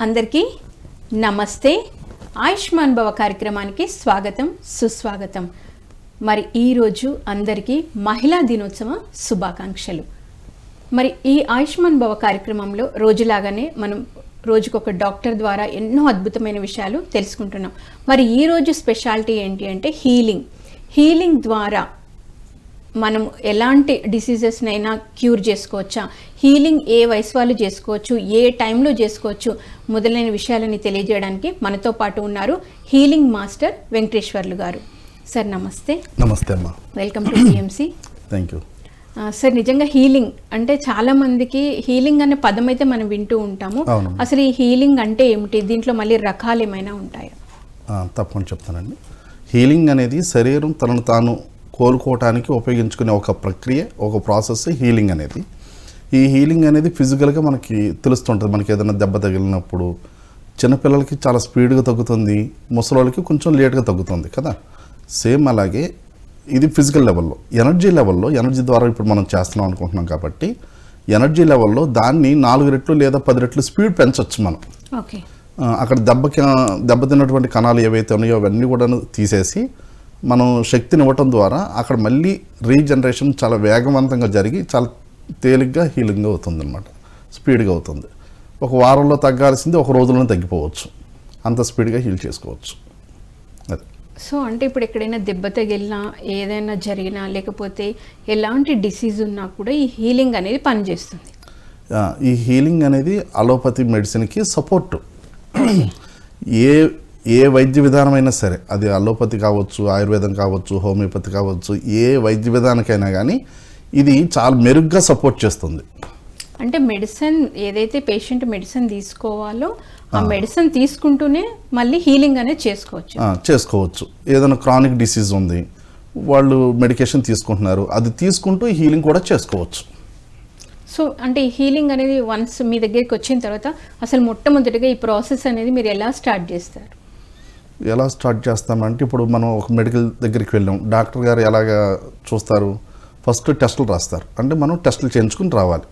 అందరికీ నమస్తే. ఆయుష్మాన్ భవ కార్యక్రమానికి స్వాగతం, సుస్వాగతం. మరి ఈరోజు అందరికీ మహిళా దినోత్సవ శుభాకాంక్షలు. మరి ఈ ఆయుష్మాన్ భవ కార్యక్రమంలో రోజులాగానే మనం రోజుకొక డాక్టర్ ద్వారా ఎన్నో అద్భుతమైన విషయాలు తెలుసుకుంటున్నాం. మరి ఈరోజు స్పెషాలిటీ ఏంటి అంటే హీలింగ్ ద్వారా మనం ఎలాంటి డిసీజెస్నైనా క్యూర్ చేసుకోవచ్చా, హీలింగ్ ఏ వయసు వాళ్ళు చేసుకోవచ్చు, ఏ టైంలో చేసుకోవచ్చు మొదలైన విషయాలని తెలియజేయడానికి మనతో పాటు ఉన్నారు హీలింగ్ మాస్టర్ వెంకటేశ్వర్లు గారు. సార్ నమస్తే. నమస్తే అమ్మా. Welcome to PMC. Thank you sir. నిజంగా హీలింగ్ అంటే చాలా మందికి హీలింగ్ అనే పదం అయితే మనం వింటూ ఉంటాము. అసలు ఈ హీలింగ్ అంటే ఏమిటి, దీంట్లో మళ్ళీ రకాలు ఏమైనా ఉంటాయా? తప్పకుండా చెప్తానండి. హీలింగ్ అనేది శరీరం తనను తాను కోలుకోవటానికి ఉపయోగించుకునే ఒక ప్రక్రియ, ఒక ప్రాసెస్ హీలింగ్ అనేది. ఈ హీలింగ్ అనేది ఫిజికల్గా మనకి తెలుస్తుంటుంది. మనకి ఏదైనా దెబ్బ తగిలినప్పుడు చిన్నపిల్లలకి చాలా స్పీడ్గా తగ్గుతుంది, ముసలోళ్ళకి కొంచెం లేట్గా తగ్గుతుంది కదా. సేమ్ అలాగే ఇది ఫిజికల్ లెవెల్లో. ఎనర్జీ ద్వారా ఇప్పుడు మనం చేస్తున్నాం అనుకుంటున్నాం కాబట్టి ఎనర్జీ లెవెల్లో దాన్ని 4 రెట్లు లేదా 10 రెట్లు స్పీడ్ పెంచవచ్చు మనం. ఓకే. అక్కడ దెబ్బతిన్నటువంటి కణాలు ఏవైతే ఉన్నాయో అవన్నీ కూడా తీసేసి మనం శక్తిని ఇవ్వటం ద్వారా అక్కడ మళ్ళీ రీజనరేషన్ చాలా వేగవంతంగా జరిగి చాలా తేలిగ్గా హీలింగ్ అవుతుంది అనమాట. స్పీడ్గా అవుతుంది. ఒక వారంలో తగ్గాల్సింది ఒక రోజులోనే తగ్గిపోవచ్చు. అంత స్పీడ్గా హీల్ చేసుకోవచ్చు. అది. సో అంటే ఇప్పుడు ఎక్కడైనా దెబ్బ తగిలినా, ఏదైనా జరిగినా, లేకపోతే ఎలాంటి డిసీజ్ ఉన్నా కూడా ఈ హీలింగ్ అనేది పనిచేస్తుంది. ఈ హీలింగ్ అనేది అలోపతి మెడిసిన్కి సపోర్ట్. ఏ వైద్య విధానమైనా సరే, అది అలోపతి కావచ్చు, ఆయుర్వేదం కావచ్చు, హోమియోపతి కావచ్చు, ఏ వైద్య విధానానికైనా కానీ ఇది చాలా మెరుగ్గా సపోర్ట్ చేస్తుంది. అంటే మెడిసిన్ ఏదైతే పేషెంట్ మెడిసిన్ తీసుకోవాలో ఆ మెడిసిన్ తీసుకుంటూనే మళ్ళీ హీలింగ్ అనేది చేసుకోవచ్చు. ఏదైనా క్రానిక్ డిసీజ్ ఉంది, వాళ్ళు మెడికేషన్ తీసుకుంటున్నారు, అది తీసుకుంటూ హీలింగ్ కూడా చేసుకోవచ్చు. సో అంటే ఈ హీలింగ్ అనేది వన్స్ మీ దగ్గరికి వచ్చిన తర్వాత అసలు మొట్టమొదటిగా ఈ ప్రాసెస్ అనేది మీరు ఎలా స్టార్ట్ చేస్తారు? ఎలా స్టార్ట్ చేస్తామంటే, ఇప్పుడు మనం ఒక మెడికల్ దగ్గరికి వెళ్ళాం, డాక్టర్ గారు ఎలాగా చూస్తారు, ఫస్ట్ టెస్టులు రాస్తారు. అంటే మనం టెస్టులు చేయించుకుని రావాలి.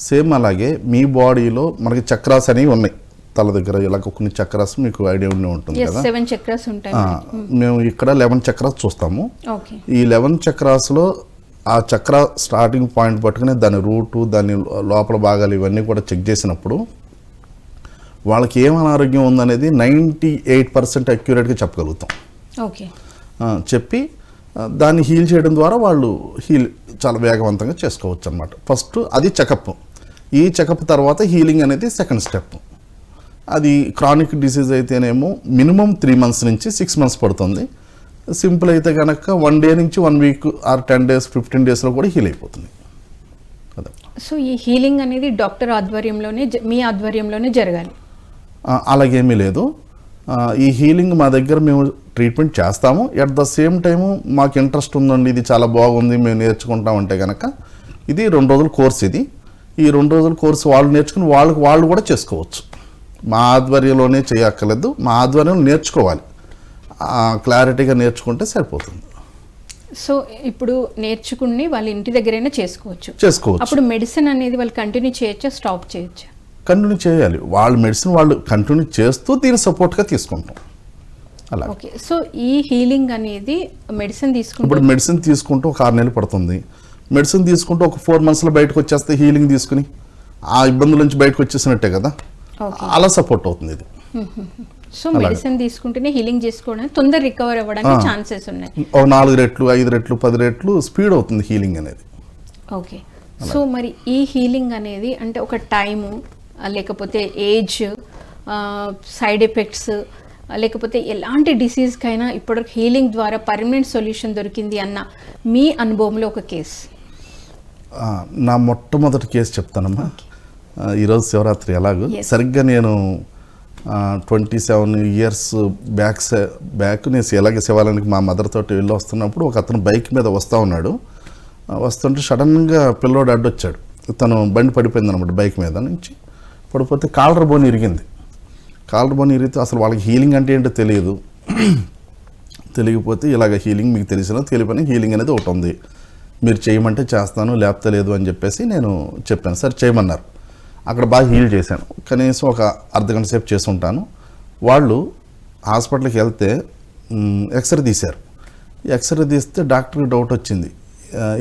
సేమ్ అలాగే మీ బాడీలో మనకి చక్రాస్ అనేవి ఉన్నాయి. తల దగ్గర ఇలా కొన్ని చక్రాస్ మీకు ఐడియా ఉండి ఉంటుంది కదా. 7 చక్రాస్ ఉంటాయి. మేము ఇక్కడ 11 చక్రాస్ చూస్తాము. ఓకే. ఈ 11 చక్రాస్లో ఆ చక్ర స్టార్టింగ్ పాయింట్ పట్టుకుని దాని రూటు, దాని లోపల భాగాలు ఇవన్నీ కూడా చెక్ చేసినప్పుడు వాళ్ళకి ఏం అనారోగ్యం ఉందనేది 98% అక్యురేట్గా చెప్పగలుగుతాం. ఓకే. చెప్పి దాన్ని హీల్ చేయడం ద్వారా వాళ్ళు హీల్ చాలా వేగవంతంగా చేసుకోవచ్చు అన్నమాట. ఫస్ట్ అది చెకప్. ఈ చెకప్ తర్వాత హీలింగ్ అనేది సెకండ్ స్టెప్. అది క్రానిక్ డిసీజ్ అయితేనేమో మినిమం 3 months నుంచి 6 months పడుతుంది. సింపుల్ అయితే కనుక 1 day నుంచి 1 week ఆర్ 10 days 15 daysలో కూడా హీల్ అయిపోతుంది. అదే. సో ఈ హీలింగ్ అనేది డాక్టర్ ఆధ్వర్యంలోనే, మీ ఆధ్వర్యంలోనే జరగాలి? అలాగేమీ లేదు. ఈ హీలింగ్ మా దగ్గర మేము ట్రీట్మెంట్ చేస్తాము. ఎట్ ద సేమ్ టైము మాకు ఇంట్రెస్ట్ ఉందండి, ఇది చాలా బాగుంది, మేము నేర్చుకుంటామంటే కనుక ఇది 2 రోజుల కోర్స్. ఈ 2 రోజుల కోర్సు వాళ్ళు నేర్చుకుని వాళ్ళు కూడా చేసుకోవచ్చు. మా ఆధ్వర్యంలోనే చేయక్కర్లేదు, మా ఆధ్వర్యంలో నేర్చుకోవాలి. క్లారిటీగా నేర్చుకుంటే సరిపోతుంది. సో ఇప్పుడు నేర్చుకుని వాళ్ళ ఇంటి దగ్గరైనా చేసుకోవచ్చు. అప్పుడు మెడిసిన్ అనేది వాళ్ళు కంటిన్యూ చేయొచ్చా, స్టాప్ చేయొచ్చా? కంటిన్యూ చేయాలి. వాళ్ళ మెడిసిన్ వాళ్ళు కంటిన్యూ చేస్తూ దీన్ని సపోర్ట్గా తీసుకుంటాం. అలా. ఓకే. సో ఈ హీలింగ్ అనేది మెడిసిన్ తీసుకుంటూ ఒక 6 నెలలు పడుతుంది. మెడిసిన్ తీసుకుంటూ ఒక 4 monthsలో బయటకు వచ్చేస్తే హీలింగ్ తీసుకుని ఆ ఇబ్బందుల నుంచి బయటకు వచ్చేసినట్టే కదా. అలా సపోర్ట్ అవుతుంది ఇది. సో మెడిసిన్ తీసుకుంటేనే హీలింగ్ చేసుకోవడానికి తొందర రికవర్ అవ్వడానికి ఛాన్సెస్ ఉన్నాయి. 4 రెట్లు 5 రెట్లు 10 రెట్లు స్పీడ్ అవుతుంది హీలింగ్ అనేది. ఓకే. సో మరి ఈ హీలింగ్ అనేది అంటే ఒక టైము, లేకపోతే ఏజ్, సైడ్ ఎఫెక్ట్స్, లేకపోతే ఎలాంటి డిసీజ్కైనా ఇప్పటివరకు హీలింగ్ ద్వారా పర్మనెంట్ సొల్యూషన్ దొరికింది అన్న మీ అనుభవంలో ఒక కేసు? నా మొట్టమొదటి కేసు చెప్తానమ్మా. ఈరోజు శివరాత్రి ఎలాగో సరిగ్గా నేను 27 years బ్యాక్ నేను ఎలాగే శివాలయానికి మా మదర్ తోటి వెళ్ళి వస్తున్నప్పుడు ఒక అతను బైక్ మీద వస్తుంటే సడన్గా పిల్లోడు అడ్డొచ్చాడు. తను బండి పడిపోయింది అనమాట. బైక్ మీద నుంచి పడిపోతే కాలర్ బోన్ ఇరిగింది. ఇరిగితే అసలు వాళ్ళకి హీలింగ్ అంటే ఏంటో తెలియకపోతే ఇలాగ హీలింగ్ మీకు తెలియని హీలింగ్ అనేది ఒకటి ఉంది, మీరు చేయమంటే చేస్తాను, లేకపోతే లేదు అని చెప్పేసి నేను చెప్పాను. సరే చేయమన్నారు. అక్కడ బాగా హీల్ చేశాను. కనీసం ఒక అర్ధగంట సేపు చేసి ఉంటాను. వాళ్ళు హాస్పిటల్కి వెళ్తే ఎక్స్రే తీశారు. ఎక్స్రే తీస్తే డాక్టర్కి డౌట్ వచ్చింది,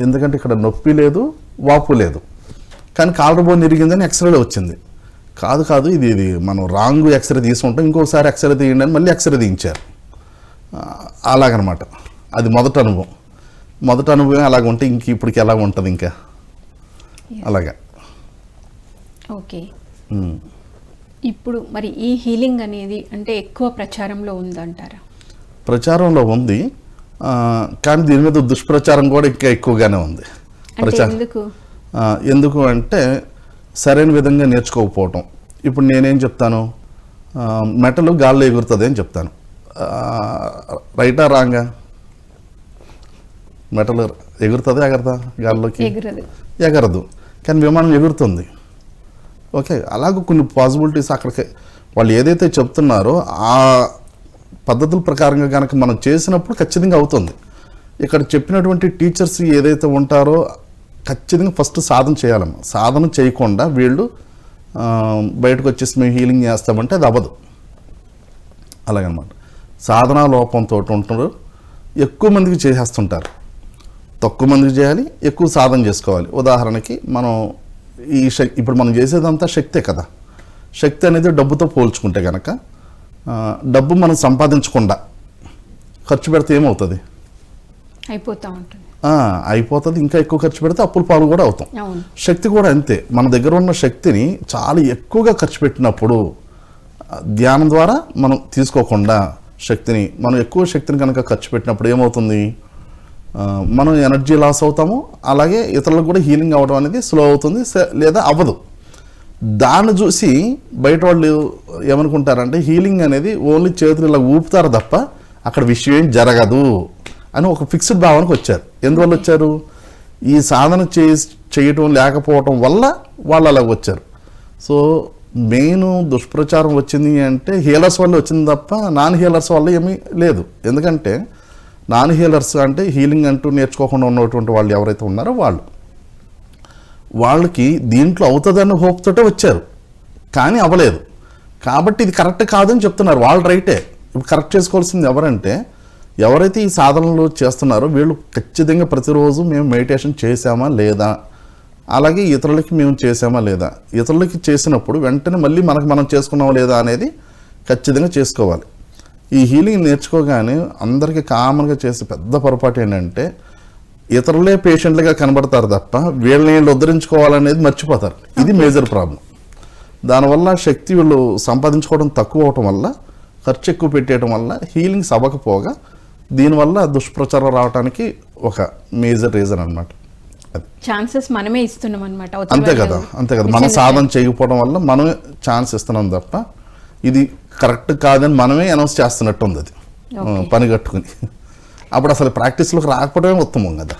ఎందుకంటే ఇక్కడ నొప్పి లేదు, వాపు లేదు, కానీ కాలర్ బోన్ ఇరిగిందని ఎక్స్రేలో వచ్చింది. కాదు ఇది మనం రాంగ్ ఎక్స్రే తీసుకుంటాం, ఇంకోసారి ఎక్స్రే తీయండి అని మళ్ళీ ఎక్స్రే తీయించారు. అలాగనమాట. అది మొదటి అనుభవం అలాగ ఉంటే ఇంక ఇప్పటికి ఎలా ఉంటుంది ఇంకా అలాగా. ఓకే, ఇప్పుడు మరి ఈ హీలింగ్ అనేది అంటే ఎక్కువ ప్రచారంలో ఉందంటారా? ప్రచారంలో ఉంది, కానీ దీని మీద దుష్ప్రచారం కూడా ఇంకా ఎక్కువగానే ఉంది. ఎందుకు అంటే సరైన విధంగా నేర్చుకోకపోవటం. ఇప్పుడు నేనేం చెప్తాను, మెటల్ గాల్లో ఎగురుతుంది అని చెప్తాను. రైటా రాంగా? మెటల్ ఎగురుతుంది ఎగరదా? గాల్లోకి ఎగరదు, కానీ విమానం ఎగురుతుంది. ఓకే, అలాగే కొన్ని పాసిబిలిటీస్ అక్కడికి వాళ్ళు ఏదైతే చెప్తున్నారో ఆ పద్ధతుల ప్రకారంగా కనుక మనం చేసినప్పుడు ఖచ్చితంగా అవుతుంది. ఇక్కడ చెప్పినటువంటి టీచర్స్ ఏదైతే ఉంటారో ఖచ్చితంగా ఫస్ట్ సాధన చేయాలమ్మా. సాధన చేయకుండా వీళ్ళు బయటకు వచ్చేసి మేము హీలింగ్ చేస్తామంటే అది అవ్వదు. అలాగనమాట. సాధనా లోపంతో ఉంటారు, ఎక్కువ మందికి చేసేస్తుంటారు. తక్కువ మందికి చేయాలి, ఎక్కువ సాధన చేసుకోవాలి. ఉదాహరణకి మనం ఇప్పుడు మనం చేసేదంతా శక్తే కదా. శక్తి అనేది డబ్బుతో పోల్చుకుంటే కనుక డబ్బు మనం సంపాదించకుండా ఖర్చు పెడితే ఏమవుతుంది? అయిపోతుంది. ఇంకా ఎక్కువ ఖర్చు పెడితే అప్పుల పాలు కూడా అవుతాం. శక్తి కూడా అంతే. మన దగ్గర ఉన్న శక్తిని చాలా ఎక్కువగా ఖర్చు పెట్టినప్పుడు ధ్యానం ద్వారా మనం తీసుకోకుండా మనం ఎక్కువ శక్తిని కనుక ఖర్చు పెట్టినప్పుడు ఏమవుతుంది? మనం ఎనర్జీ లాస్ అవుతాము. అలాగే ఇతరులకు కూడా హీలింగ్ అవ్వడం అనేది స్లో అవుతుంది, లేదా అవ్వదు. దాన్ని చూసి బయట వాళ్ళు ఏమనుకుంటారంటే హీలింగ్ అనేది ఓన్లీ చేతులు ఇలా ఊపుతారు తప్ప అక్కడ విషయం ఏం జరగదు అని ఒక ఫిక్స్డ్ భావనకు వచ్చారు. ఎందువల్ల వచ్చారు? ఈ సాధన చేయటం లేకపోవటం వల్ల వాళ్ళు అలాగ వచ్చారు. సో మెయిన్ దుష్ప్రచారం వచ్చింది అంటే హీలర్స్ వల్ల వచ్చింది తప్ప నాన్ హీలర్స్ వల్ల ఏమీ లేదు. ఎందుకంటే నాన్ హీలర్స్ అంటే హీలింగ్ అంటూ నేర్చుకోకుండా ఉన్నటువంటి వాళ్ళు ఎవరైతే ఉన్నారో వాళ్ళకి దీంట్లో అవుతుందన్న హోప్ తోటే వచ్చారు, కానీ అవ్వలేదు. కాబట్టి ఇది కరెక్ట్ కాదని చెప్తున్నారు. వాళ్ళు రైటే. ఇప్పుడు కరెక్ట్ చేసుకోవాల్సింది ఎవరైతే ఈ సాధనలు చేస్తున్నారో వీళ్ళు ఖచ్చితంగా ప్రతిరోజు మేము మెడిటేషన్ చేసామా లేదా, అలాగే ఇతరులకి మేము చేసామా లేదా, ఇతరులకి చేసినప్పుడు వెంటనే మళ్ళీ మనం చేసుకున్నామా లేదా అనేది ఖచ్చితంగా చేసుకోవాలి. ఈ హీలింగ్ నేర్చుకోగానే అందరికీ కామన్గా చేసే పెద్ద పొరపాటు ఏంటంటే ఇతరులే పేషెంట్లుగా కనబడతారు తప్ప వీళ్ళని ఉద్ధరించుకోవాలనేది మర్చిపోతారు. ఇది మేజర్ ప్రాబ్లం. దానివల్ల శక్తి వీళ్ళు సంపాదించుకోవడం తక్కువ అవటం వల్ల, ఖర్చు ఎక్కువ పెట్టేయడం వల్ల హీలింగ్స్ అవ్వకపోగా దీనివల్ల దుష్ప్రచారం రావడానికి ఒక మేజర్ రీజన్ అనమాట. ఛాన్సెస్ మనమే ఇస్తున్నాం అనమాట. అంతే కదా. మనం సాధన చేయకపోవడం వల్ల మనమే ఛాన్స్ ఇస్తున్నాం తప్ప ఇది కరెక్ట్ కాదని మనమే అనౌన్స్ చేస్తున్నట్టు ఉంది. అది పని కట్టుకుని అప్పుడు అసలు ప్రాక్టీస్లోకి రాకపోవడమే ఉత్తమం కదా.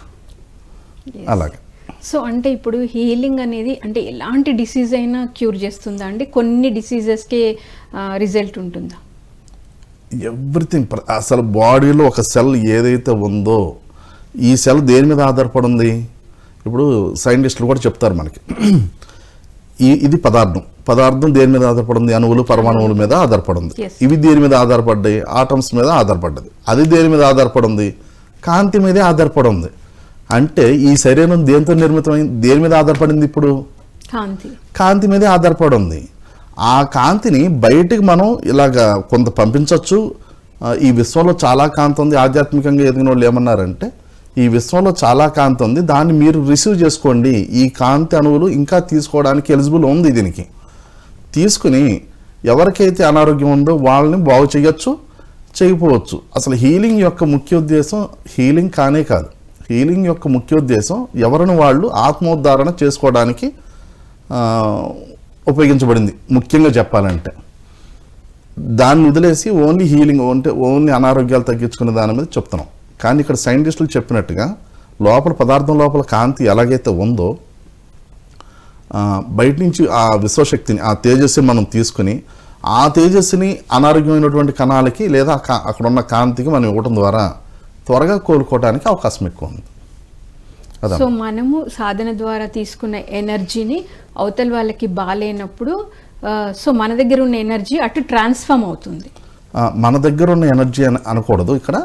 అలాగే. సో అంటే ఇప్పుడు హీలింగ్ అనేది అంటే ఎలాంటి డిసీజ్ అయినా క్యూర్ చేస్తుందా అండి? కొన్ని డిసీజెస్కి రిజల్ట్ ఉంటుందా? ఎవ్రీథింగ్. అసలు బాడీలో ఒక సెల్ ఏదైతే ఉందో ఈ సెల్ దేని మీద ఆధారపడి ఉంది? ఇప్పుడు సైంటిస్టులు కూడా చెప్తారు మనకి, ఇది పదార్థం దేని మీద ఆధారపడింది? అణువులు, పరమాణువుల మీద ఆధారపడింది. ఇవి దేని మీద ఆధారపడ్డాయి? ఆటమ్స్ మీద ఆధారపడ్డది. అది దేని మీద ఆధారపడింది? కాంతి మీదే ఆధారపడింది. అంటే ఈ శరీరం దేంతో నిర్మితమైంది? దేని మీద ఆధారపడింది? ఇప్పుడు కాంతి మీదే ఆధారపడింది. ఆ కాంతిని బయటికి మనం ఇలాగ కొంత పంపించవచ్చు. ఈ విశ్వంలో చాలా కాంతి ఉంది. ఆధ్యాత్మికంగా ఎదిగిన వాళ్ళు ఏమన్నారంటే ఈ విశ్వంలో చాలా కాంతి ఉంది, దాన్ని మీరు రిసీవ్ చేసుకోండి. ఈ కాంతి అణువులు ఇంకా తీసుకోవడానికి ఎలిజిబుల్ ఉంది. దీనికి తీసుకుని ఎవరికైతే అనారోగ్యం ఉందో వాళ్ళని బాగు చేయొచ్చు, చేయకపోవచ్చు. అసలు హీలింగ్ యొక్క ముఖ్య ఉద్దేశం హీలింగ్ కానే కాదు. హీలింగ్ యొక్క ముఖ్య ఉద్దేశం ఎవరిని వాళ్ళు ఆత్మోద్ధారణ చేసుకోవడానికి ఉపయోగించబడింది. ముఖ్యంగా చెప్పాలంటే దాన్ని వదిలేసి ఓన్లీ హీలింగ్ అంటే ఓన్లీ అనారోగ్యాలు తగ్గించుకునే దాని మీద చెప్తున్నాం. కానీ ఇక్కడ సైంటిస్టులు చెప్పినట్టుగా పదార్థం లోపల కాంతి ఎలాగైతే ఉందో బయట నుంచి ఆ విశ్వశక్తిని, ఆ తేజస్సుని మనం తీసుకుని ఆ తేజస్సుని అనారోగ్యమైనటువంటి కణాలకి లేదా అక్కడ ఉన్న కాంతికి మనం ఇవ్వడం ద్వారా త్వరగా కోలుకోవడానికి అవకాశం ఎక్కువ ఉంది. సో మనము సాధన ద్వారా తీసుకున్న ఎనర్జీని అవతల వాళ్ళకి బాగాలేనప్పుడు సో మన దగ్గర ఉన్న ఎనర్జీ అటు ట్రాన్స్ఫార్మ్ అవుతుంది. మన దగ్గర ఉన్న ఎనర్జీ అని అనకూడదు, ఇక్కడ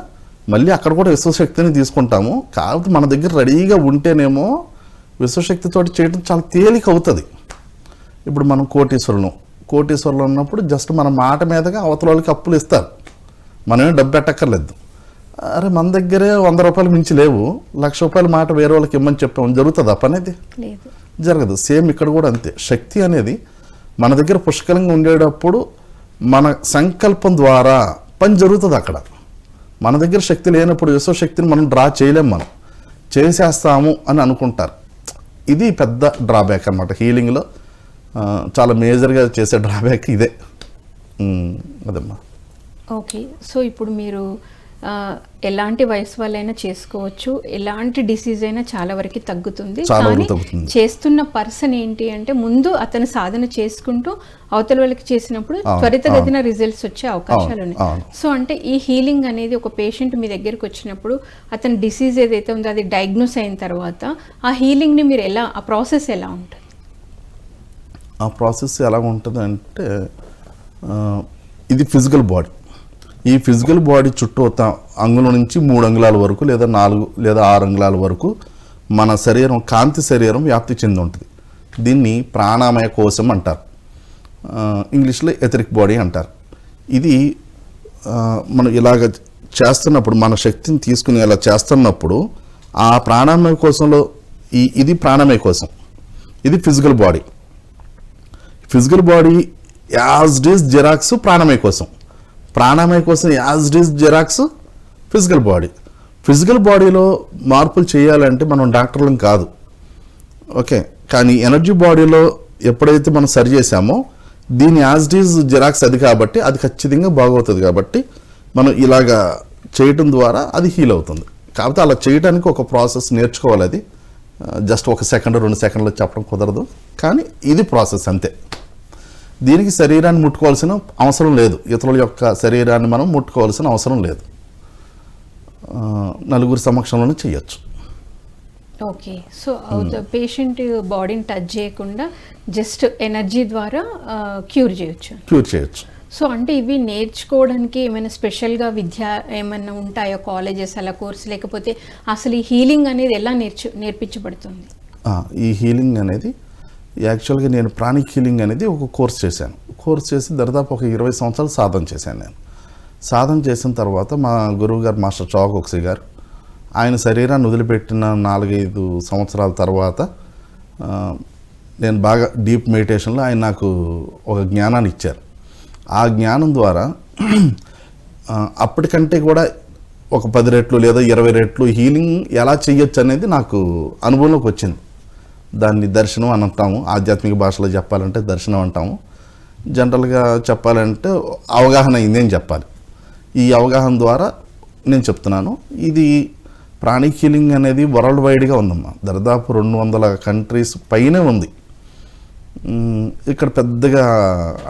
మళ్ళీ అక్కడ కూడా విశ్వశక్తిని తీసుకుంటాము. కాకపోతే మన దగ్గర రెడీగా ఉంటేనేమో విశ్వశక్తితో చేయడం చాలా తేలిక అవుతుంది. ఇప్పుడు మనం కోటీశ్వరులు ఉన్నప్పుడు జస్ట్ మన మాట మీదగా అవతల వాళ్ళకి అప్పులు ఇస్తారు, మనమే డబ్బు పెట్టక్కర్లేదు. అరే మన దగ్గరే 100 రూపాయలు మించి లేవు, 1,00,000 రూపాయల మాట వేరే వాళ్ళకి ఇమ్మని చెప్పాము, జరుగుతుంది ఆ పని? అది జరగదు. సేమ్ ఇక్కడ కూడా అంతే. శక్తి అనేది మన దగ్గర పుష్కలంగా ఉండేటప్పుడు మన సంకల్పం ద్వారా పని జరుగుతుంది. అక్కడ మన దగ్గర శక్తి లేనప్పుడు విశ్వశక్తిని మనం డ్రా చేయలేము, మనం చేసేస్తాము అని అనుకుంటారు. ఇది పెద్ద డ్రాబ్యాక్ అనమాట హీలింగ్లో. చాలా మేజర్గా చేసే డ్రాబ్యాక్ ఇదే. అదమ్మా. ఓకే. సో ఇప్పుడు మీరు ఎలాంటి వయసు వాళ్ళైనా చేసుకోవచ్చు, ఎలాంటి డిసీజ్ అయినా చాలా వరకు తగ్గుతుంది. కానీ చేస్తున్న పర్సన్ ఏంటి అంటే ముందు అతను సాధన చేసుకుంటూ అవతల వాళ్ళకి చేసినప్పుడు త్వరితగతిన రిజల్ట్స్ వచ్చే అవకాశాలు ఉన్నాయి. సో అంటే ఈ హీలింగ్ అనేది ఒక పేషెంట్ మీ దగ్గరికి వచ్చినప్పుడు అతని డిసీజ్ ఏదైతే ఉందో అది డయాగ్నోస్ అయిన తర్వాత ఆ హీలింగ్ని మీరు ఎలా, ఆ ప్రాసెస్ ఎలా ఉంటుంది? ఆ ప్రాసెస్ ఎలా ఉంటుంది అంటే ఇది ఫిజికల్ బాడీ. ఈ ఫిజికల్ బాడీ చుట్టూ అంగుళం నుంచి 3 అంగుళాల వరకు లేదా 4 లేదా 6 అంగుళాల వరకు మన శరీరం, కాంతి శరీరం వ్యాప్తి చెంది ఉంటుంది. దీన్ని ప్రాణమయ కోశం అంటారు, ఇంగ్లీష్లో ఎథరిక్ బాడీ అంటారు. ఇది మనం ఇలాగ చేస్తున్నప్పుడు, మన శక్తిని తీసుకుని ఇలా చేస్తున్నప్పుడు ఆ ప్రాణమయ కోశంలో ఇది ప్రాణమయ కోశం, ఇది physical body. Physical body as it is xerox ప్రాణమయ కోసం, ప్రాణమయ కోసం as it is xerox physical body. Physical బాడీలో మార్పులు చేయాలంటే మనం డాక్టర్లం కాదు, ఓకే. కానీ ఎనర్జీ బాడీలో ఎప్పుడైతే మనం సరి చేసామో దీని యాజ్ ఇట్ ఈజ్ జిరాక్స్ అది కాబట్టి అది ఖచ్చితంగా బాగవుతుంది. కాబట్టి మనం ఇలాగా చేయటం ద్వారా అది హీల్ అవుతుంది. కాకపోతే అలా చేయడానికి ఒక ప్రాసెస్ నేర్చుకోవాలి. అది జస్ట్ 1 సెకండ్ 2 సెకండ్లో చెప్పడం కుదరదు, కానీ ఇది ప్రాసెస్ అంతే. దీనికి శరీరాన్ని ముట్టుకోవాల్సిన అవసరం లేదు, ఇతరుల యొక్క శరీరాన్ని మనం ముట్టుకోవాల్సిన అవసరం లేదు, నలుగురు సమక్షంలోనే చేయొచ్చు. ఓకే. సో పేషెంట్ బాడీని టచ్ చేయకుండా జస్ట్ ఎనర్జీ ద్వారా క్యూర్ చేయొచ్చు. సో అంటే ఇవి నేర్చుకోవడానికి ఏమైనా స్పెషల్గా విద్య ఏమైనా ఉంటాయో, కాలేజెస్ అలా కోర్స్, లేకపోతే అసలు ఈ హీలింగ్ అనేది ఎలా నేర్పించబడుతుంది? ఈ హీలింగ్ అనేది యాక్చువల్గా నేను ప్రాణిక్ హీలింగ్ అనేది ఒక కోర్స్ చేశాను. కోర్స్ చేసి దాదాపు ఒక 20 సంవత్సరాలు సాధన చేశాను. నేను సాధన చేసిన తర్వాత మా గురువు గారు మాస్టర్ చౌకోక్సీ గారు, ఆయన శరీరాన్ని వదిలిపెట్టిన 4-5 సంవత్సరాల తర్వాత నేను బాగా డీప్ మెడిటేషన్లో ఆయన నాకు ఒక జ్ఞానాన్ని ఇచ్చారు. ఆ జ్ఞానం ద్వారా అప్పటికంటే కూడా ఒక 10 రెట్లు లేదా 20 రెట్లు హీలింగ్ ఎలా చేయొచ్చు అనేది నాకు అనుభవంలోకి వచ్చింది. దాన్ని దర్శనం అని అంటాము, ఆధ్యాత్మిక భాషలో చెప్పాలంటే దర్శనం అంటాము. జనరల్గా చెప్పాలంటే అవగాహన అయింది అని చెప్పాలి. ఈ అవగాహన ద్వారా నేను చెప్తున్నాను. ఇది ప్రాణిక్ హీలింగ్ అనేది వరల్డ్ వైడ్గా ఉందమ్మా, దాదాపు 200 కంట్రీస్ పైనే ఉంది. ఇక్కడ పెద్దగా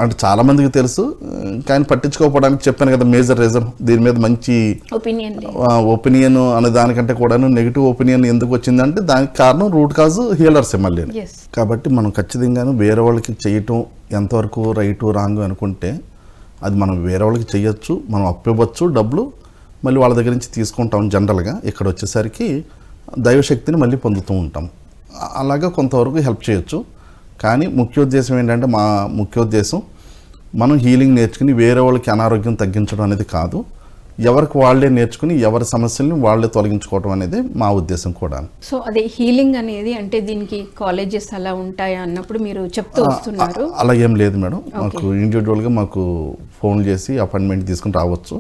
అంటే చాలామందికి తెలుసు, కానీ పట్టించుకోకపోవడానికి చెప్పాను కదా మేజర్ రీజన్. దీని మీద మంచి ఒపీనియన్ అనే దానికంటే కూడా నెగిటివ్ ఒపీనియన్ ఎందుకు వచ్చిందంటే దానికి కారణం రూట్ కాజ్ హీలర్స్ మళ్ళీ. కాబట్టి మనం ఖచ్చితంగాను వేరే వాళ్ళకి చేయటం ఎంతవరకు రైటు రాంగ్ అనుకుంటే అది మనం వేరే వాళ్ళకి చేయొచ్చు, మనం అప్పివ్వచ్చు డబ్బులు, మళ్ళీ వాళ్ళ దగ్గర నుంచి తీసుకుంటాం. జనరల్గా ఇక్కడ వచ్చేసరికి దైవశక్తిని మళ్ళీ పొందుతూ ఉంటాం. అలాగా కొంతవరకు హెల్ప్ చేయొచ్చు. కానీ ముఖ్యోద్దేశం ఏంటంటే, మా ముఖ్యోద్దేశం మనం హీలింగ్ నేర్చుకుని వేరే వాళ్ళకి అనారోగ్యం తగ్గించడం అనేది కాదు, ఎవరికి వాళ్ళే నేర్చుకుని ఎవరి సమస్యల్ని వాళ్ళే తొలగించుకోవడం అనేది మా ఉద్దేశం కూడా. సో అదే హీలింగ్ అనేది అంటే దీనికి కాలేజెస్ అలా ఉంటాయా అన్నప్పుడు మీరు చెప్తూ వస్తున్నారు? అలా ఏం లేదు మేడం, మాకు ఇండివిజువల్గా మాకు ఫోన్ చేసి అపాయింట్మెంట్ తీసుకుని రావచ్చు.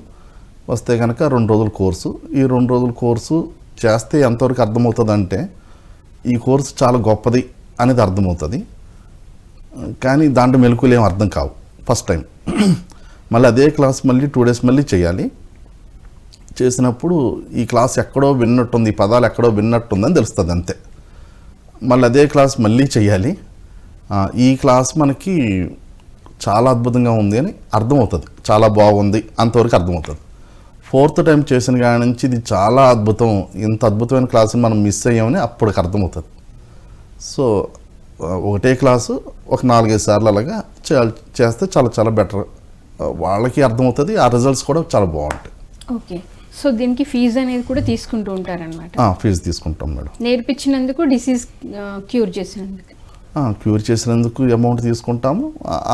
వస్తే కనుక 2 రోజుల కోర్సు. ఈ 2 రోజుల కోర్సు చేస్తే ఎంతవరకు అర్థమవుతుంది అంటే ఈ కోర్సు చాలా గొప్పది అనేది అర్థమవుతుంది, కానీ దాంట్లో మెలకువలు ఏం అర్థం కావు ఫస్ట్ టైం. మళ్ళీ అదే క్లాస్ మళ్ళీ 2 డేస్ మళ్ళీ చేయాలి. చేసినప్పుడు ఈ క్లాస్ ఎక్కడో విన్నట్టుంది, ఈ పదాలు ఎక్కడో విన్నట్టుందని తెలుస్తుంది అంతే. మళ్ళీ అదే క్లాస్ మళ్ళీ చేయాలి. ఈ క్లాస్ మనకి చాలా అద్భుతంగా ఉంది అని అర్థమవుతుంది, చాలా బాగుంది అంతవరకు అర్థమవుతుంది. 4th టైం చేసిన కాడి నుంచి ఇది చాలా అద్భుతం, ఇంత అద్భుతమైన క్లాసుని మనం మిస్ అయ్యామని అప్పటికి అర్థమవుతుంది. సో ఒకటే క్లాసు ఒక 4-5 సార్లు అలాగా చేస్తే చాలా చాలా బెటర్, వాళ్ళకి అర్థమవుతుంది, ఆ రిజల్ట్స్ కూడా చాలా బాగుంటాయి. ఓకే. సో దీనికి ఫీజు అనేది కూడా తీసుకుంటూ ఉంటారనమాట? ఫీజు తీసుకుంటాం మేడం. నేర్పించినందుకు, డిసీజ్ క్యూర్ చేసినందుకు? క్యూర్ చేసినందుకు అమౌంట్ తీసుకుంటాము,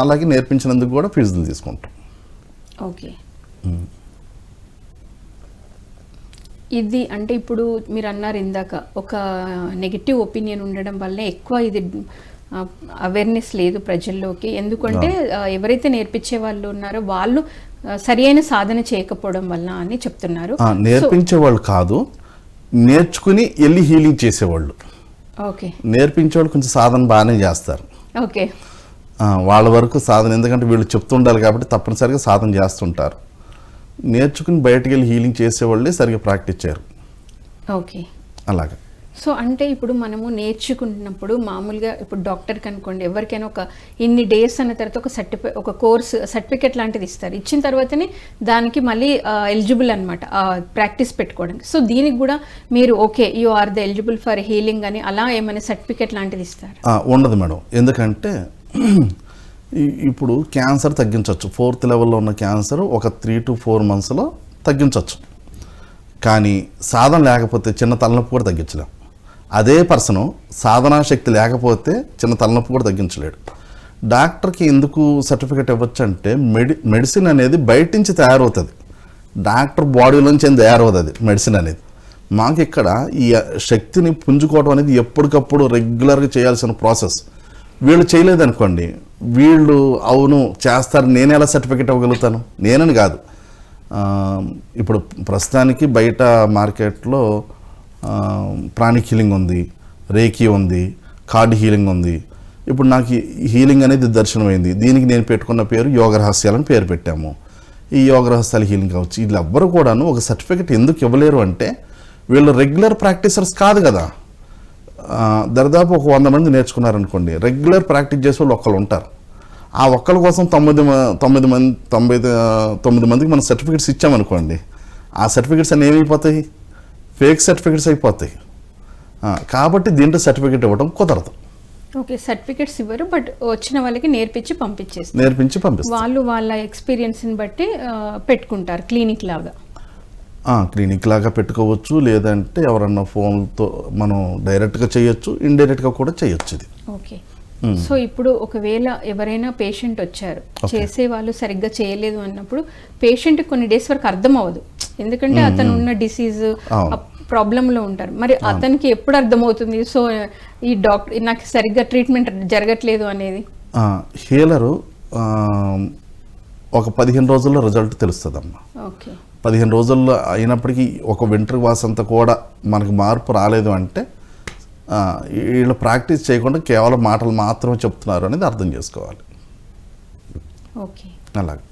అలాగే నేర్పించినందుకు కూడా ఫీజులు తీసుకుంటాం. ఓకే. ఇది అంటే ఇప్పుడు మీరు అన్నారు ఇందాక, ఒక నెగిటివ్ ఒపీనియన్ ఉండడం వల్లే ఎక్కువ ఇది అవేర్నెస్ లేదు ప్రజల్లోకి. ఎందుకంటే ఎవరైతే నేర్పించే వాళ్ళు ఉన్నారో వాళ్ళు సరి అయిన సాధన చేయకపోవడం వల్ల అని చెప్తున్నారు. నేర్పించేవాళ్ళు కాదు, నేర్చుకుని వెళ్ళి హీలింగ్ చేసేవాళ్ళు. ఓకే. నేర్పించేవాళ్ళు కొంచెం సాధన బాగానే చేస్తారు. ఓకే. వాళ్ళ వరకు సాధన, ఎందుకంటే వీళ్ళు చెప్తుండాలి కాబట్టి తప్పనిసరిగా సాధన చేస్తుంటారు. నేర్చుకుని బయటకు వెళ్ళి హీలింగ్ చేసేవాళ్ళే సరిగ్గా ప్రాక్టీస్ చేయరు. ఓకే. అలాగే. సో అంటే ఇప్పుడు మనము నేర్చుకుంటున్నప్పుడు మామూలుగా ఇప్పుడు డాక్టర్కి అనుకోండి, ఎవరికైనా ఒక ఇన్ని డేస్ అన్న తర్వాత ఒక కోర్స్ సర్టిఫికెట్ లాంటిది ఇస్తారు. ఇచ్చిన తర్వాతనే దానికి మళ్ళీ ఎలిజిబుల్ అనమాట ప్రాక్టీస్ పెట్టుకోవడానికి. సో దీనికి కూడా మీరు okay you are the eligible for healing అని అలా ఏమైనా సర్టిఫికెట్ లాంటిది ఇస్తారు? ఉండదు మేడం, ఎందుకంటే ఇప్పుడు క్యాన్సర్ తగ్గించవచ్చు. 4th లెవెల్లో ఉన్న క్యాన్సర్ ఒక 3 to 4 monthsలో తగ్గించవచ్చు. కానీ సాధన లేకపోతే చిన్న తలనొప్పి కూడా తగ్గించలేం. అదే పర్సను సాధనా శక్తి లేకపోతే చిన్న తలనొప్పి కూడా తగ్గించలేడు. డాక్టర్కి ఎందుకు సర్టిఫికేట్ ఇవ్వచ్చు అంటే మెడిసిన్ అనేది బయట నుంచి తయారవుతుంది, డాక్టర్ బాడీలోంచి ఏం తయారవుతుంది అది మెడిసిన్ అనేది. మాకు ఇక్కడ ఈ శక్తిని పుంజుకోవడం అనేది ఎప్పటికప్పుడు రెగ్యులర్గా చేయాల్సిన ప్రాసెస్. వీళ్ళు చేయలేదనుకోండి, వీళ్ళు అవును చేస్తారు, నేను ఎలా సర్టిఫికేట్ ఇవ్వగలుగుతాను? నేనని కాదు, ఇప్పుడు ప్రస్తుతానికి బయట మార్కెట్లో ప్రాణిక్ హీలింగ్ ఉంది, రేకి ఉంది, కార్డ్ హీలింగ్ ఉంది. ఇప్పుడు నాకు ఈ హీలింగ్ అనేది దర్శనమైంది, దీనికి నేను పెట్టుకున్న పేరు యోగ రహస్యాలని పేరు పెట్టాము. ఈ యోగ రహస్యాలు హీలింగ్ కావచ్చు. వీళ్ళు ఎవ్వరు కూడాను ఒక సర్టిఫికేట్ ఎందుకు ఇవ్వలేరు అంటే వీళ్ళు రెగ్యులర్ ప్రాక్టీసర్స్ కాదు కదా. దరిదాపు ఒక 100 మంది నేర్చుకున్నారనుకోండి, రెగ్యులర్ ప్రాక్టీస్ చేసే వాళ్ళు ఒక్కరు ఉంటారు. ఆ ఒక్కరి కోసం 99 మందికి మనం సర్టిఫికేట్స్ ఇచ్చామనుకోండి, ఆ సర్టిఫికేట్స్ అన్నీ ఏమైపోతాయి? ఫేక్ సర్టిఫికేట్స్ అయిపోతాయి. కాబట్టి దీంట్లో సర్టిఫికేట్ ఇవ్వడం కుదరదు. ఓకే. సర్టిఫికేట్స్ ఇవ్వరు, బట్ వచ్చిన వాళ్ళకి నేర్పించి పంపిస్తారు. వాళ్ళు వాళ్ళ ఎక్స్పీరియన్స్ని బట్టి పెట్టుకుంటారు క్లినిక్ లాగా. క్లినిక్ లాగా పెట్టుకోవచ్చు, లేదంటే ఎవరన్నా ఫోన్తో మనం డైరెక్ట్గా చేయొచ్చు, ఇండైరెక్ట్గా కూడా చేయొచ్చు ఇది. ఓకే. సో ఇప్పుడు ఒకవేళ ఎవరైనా పేషెంట్ వచ్చారు, చేసే వాళ్ళు సరిగ్గా చేయలేదు అన్నప్పుడు పేషెంట్ కొన్ని డేస్ వరకు అర్థం అవ్వదు, ఎందుకంటే అతను ఉన్న డిసీజ్ ప్రాబ్లంలో ఉంటారు. మరి అతనికి ఎప్పుడు అర్థమవుతుంది సో ఈ డాక్టర్ నాకు సరిగ్గా ట్రీట్మెంట్ జరగట్లేదు అనేది? హీలరు ఒక 15 రోజుల్లో రిజల్ట్ తెలుస్తుంది అమ్మా. ఓకే. 15 రోజుల్లో అయినప్పటికీ ఒక వెంట్రుక వాసంతా కూడా మనకు మార్పు రాలేదు అంటే వీళ్ళు ప్రాక్టీస్ చేయకుండా కేవలం మాటలు మాత్రమే చెప్తున్నారు అనేది అర్థం చేసుకోవాలి. ఓకే. అలాగే.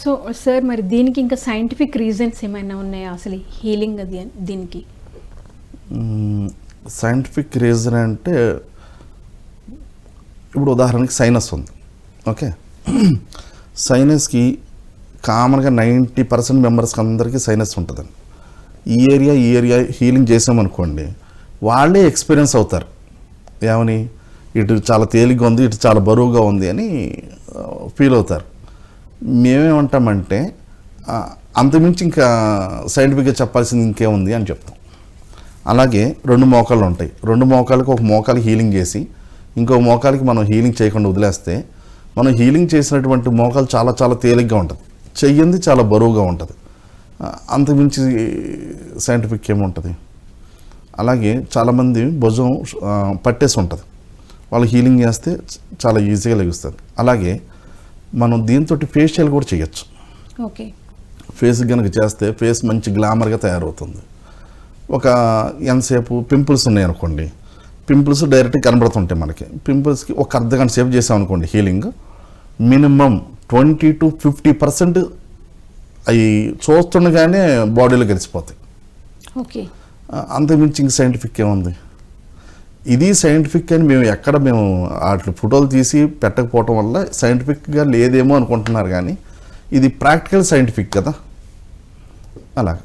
సో సార్, మరి దీనికి ఇంకా సైంటిఫిక్ రీజన్స్ ఏమైనా ఉన్నాయా అసలు హీలింగ్ అది దీనికి? సైంటిఫిక్ రీజన్ అంటే ఇప్పుడు ఉదాహరణకి సైనస్ ఉంది. ఓకే. సైనస్కి కామన్గా 90% మెంబర్స్కి అందరికీ సైనస్ ఉంటుందండి. ఈ ఏరియా హీలింగ్ చేసామనుకోండి, వాళ్ళే ఎక్స్పీరియన్స్ అవుతారు. ఏమని? ఇటు చాలా తేలిగ్గా ఉంది, ఇటు చాలా బరువుగా ఉంది అని ఫీల్ అవుతారు. మేమేమంటామంటే అంతమించి ఇంకా సైంటిఫిక్గా చెప్పాల్సింది ఇంకేముంది అని చెప్తాం. అలాగే 2 మోకాళ్ళు ఉంటాయి, 2 మోకాళ్ళకి ఒక మోకాలు హీలింగ్ చేసి ఇంకో మోకాలకి మనం హీలింగ్ చేయకుండా వదిలేస్తే మనం హీలింగ్ చేసినటువంటి మోకాలు చాలా చాలా తేలిగ్గా ఉంటుంది, చెయ్యింది చాలా బరువుగా ఉంటుంది. అంతమించి సైంటిఫిక్ ఏముంటుంది? అలాగే చాలామంది భుజం పట్టేసి ఉంటుంది, వాళ్ళు హీలింగ్ చేస్తే చాలా ఈజీగా లభిస్తుంది. అలాగే మనం దీంతో ఫేషియల్ కూడా చేయొచ్చు. ఓకే. ఫేస్ కనుక చేస్తే ఫేస్ మంచి గ్లామర్గా తయారవుతుంది. ఒక ఎంతసేపు పింపుల్స్ ఉన్నాయనుకోండి, పింపుల్స్ డైరెక్ట్గా కనబడుతుంటాయి మనకి. పింపుల్స్కి ఒక అర్ధగంట సేపు చేసామనుకోండి హీలింగ్, మినిమం 20 to 50% అవి చూస్తుండగానే బాడీలో గెలిచిపోతాయి. ఓకే. అంతకుమించి ఇంక సైంటిఫిక్ ఏముంది? ఇది సైంటిఫిక్ అని మేము వాటి ఫోటోలు తీసి పెట్టకపోవటం వల్ల సైంటిఫిక్గా లేదేమో అనుకుంటున్నారు, కానీ ఇది ప్రాక్టికల్ సైంటిఫిక్ కదా. అలాగ.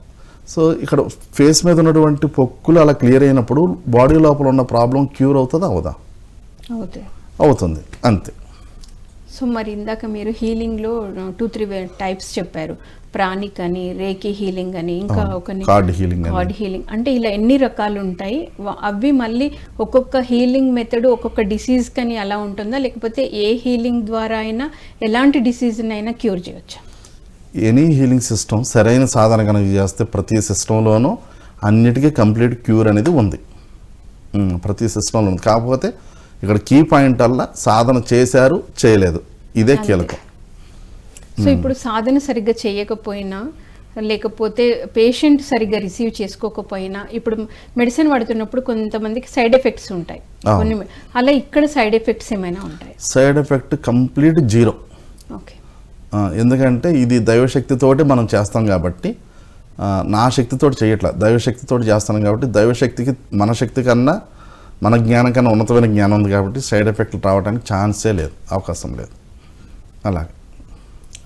సో ఇక్కడ ఫేస్ మీద ఉన్నటువంటి పొక్కులు అలా క్లియర్ అయినప్పుడు బాడీ లోపల ఉన్న ప్రాబ్లం క్యూర్ అవుతుందా అవదా? అవుతుంది, అంతే. సో మరి ఇందాక మీరు హీలింగ్లో 2-3 టైప్స్ చెప్పారు, ప్రాణిక్ అని, రేకి హీలింగ్ అని, ఇంకా ఒక కార్డ్ హీలింగ్ అంటే ఇలా ఎన్ని రకాలు ఉంటాయి? అవి మళ్ళీ ఒక్కొక్క హీలింగ్ మెథడ్ ఒక్కొక్క డిసీజ్ కని అలా ఉంటుందా, లేకపోతే ఏ హీలింగ్ ద్వారా అయినా ఎలాంటి డిసీజ్ని అయినా క్యూర్ చేయొచ్చా? ఎనీ హీలింగ్ సిస్టమ్ సరైన సాధన కనుక చేస్తే ప్రతి సిస్టంలోనూ అన్నిటికీ కంప్లీట్ క్యూర్ అనేది ఉంది, ప్రతి సిస్టంలో ఉంది. కాకపోతే ఇక్కడ కీ పాయింట్ వల్ల సాధన చేశారు చేయలేదు, ఇదే కీలకం. సో ఇప్పుడు సాధన సరిగ్గా చేయకపోయినా, లేకపోతే పేషెంట్ సరిగ్గా రిసీవ్ చేసుకోకపోయినా, ఇప్పుడు మెడిసిన్ వాడుతున్నప్పుడు కొంతమందికి సైడ్ ఎఫెక్ట్స్ ఉంటాయి కొన్ని, అలా ఇక్కడ సైడ్ ఎఫెక్ట్స్ ఏమైనా ఉంటాయి? Side effect complete zero. Okay. ఎందుకంటే ఇది దైవశక్తితోటి మనం చేస్తాం కాబట్టి, నా శక్తితోటి చేయట్లా, దైవశక్తితోటి చేస్తాను కాబట్టి, దైవశక్తికి మన శక్తి కన్నా మన జ్ఞానం కన్నా ఉన్నతమైన జ్ఞానం ఉంది కాబట్టి సైడ్ ఎఫెక్ట్లు రావడానికి ఛాన్సే లేదు, అవకాశం లేదు. అలాగే.